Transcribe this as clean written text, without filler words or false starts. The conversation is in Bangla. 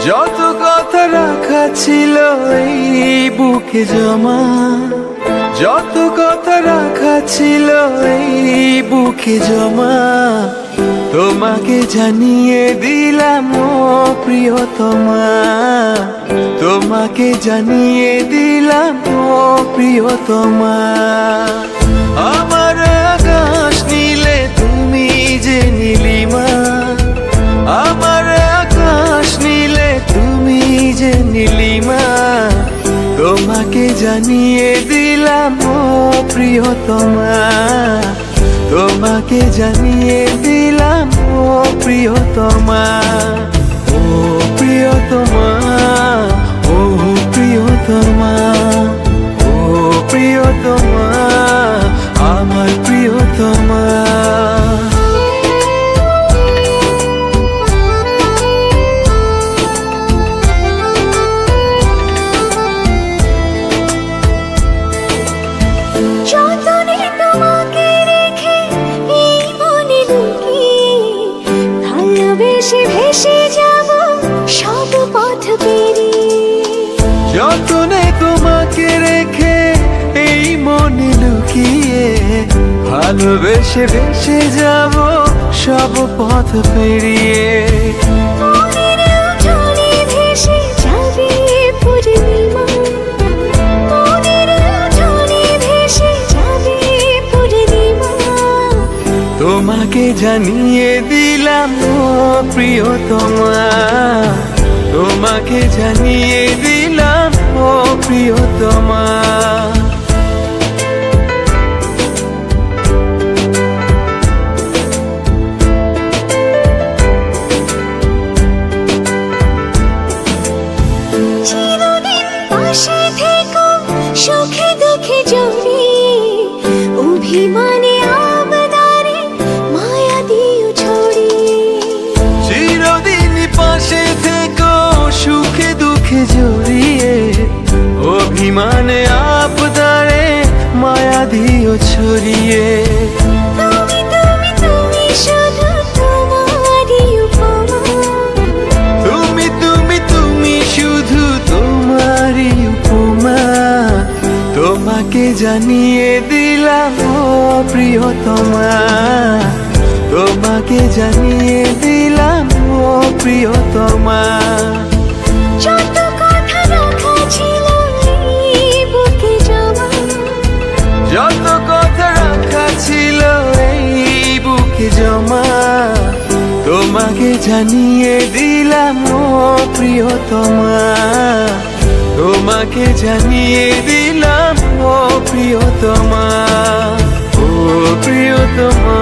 যত কথা রাখা ছিল এই বুকে জমা, যত কথা রাখা ছিল এই বুকে জমা, তোমাকে জানিয়ে দিলাম ও প্রিয়তমা, তোমাকে জানিয়ে দিলাম ও প্রিয়তমা। আমার আকাশ নীলে তুমি যে নীলিমা, আমার আকাশ নীলে তুমি যে নীলিমা, তোমাকে জানিয়ে দিলাম ও প্রিয়তমা, তোমাকে জানিয়ে দিলাম ও প্রিয়তমা। ও প্রিয়তমা, ও প্রিয়তমা, ও প্রিয়তমা, আমার প্রিয়তমা। ভেসে যাব সব পথ পেরিয়ে, যতনে তোমাকে রেখে এই মনে লুকিয়ে, ভালোবেসে ভেসে যাব সব পথ পেরিয়ে। মনের উঠোনে ভেসে যাবে পূর্ণিমা, মনের উঠোনে ভেসে যাবে পূর্ণিমা, তোমাকে জানিয়ে দিলাম ও প্রিয়তমা, তোমাকে জানিয়ে দিলাম ও প্রিয়তমা। চিরদিন পাশে থেকো সুখে দুঃখে জড়িয়ে, অভিমানে আবদারে মায়া দিও ছড়িয়ে। চিরদিন পাশে থেকো সুখে দুঃখে জড়িয়ে, অভিমানে আবদারে মায়া দিও ছড়িয়ে। তুমি তুমি তুমি শুধু তোমারই উপমা, তুমি তুমি তুমি শুধু তোমারই উপমা, তোমাকে জানিয়ে দিলাম ও প্রিয়তমা, তোমাকে জানিয়ে দিলাম ও প্রিয়তমা। যত কথা রাখা ছিল এই বুকে জমা, যত কথা রাখা ছিল এই বুকে জমা, তোমাকে জানিয়ে দিলাম ও প্রিয়তমা, তোমাকে জানিয়ে দিলাম ও প্রিয়তমা, ও প্রিয়তমা।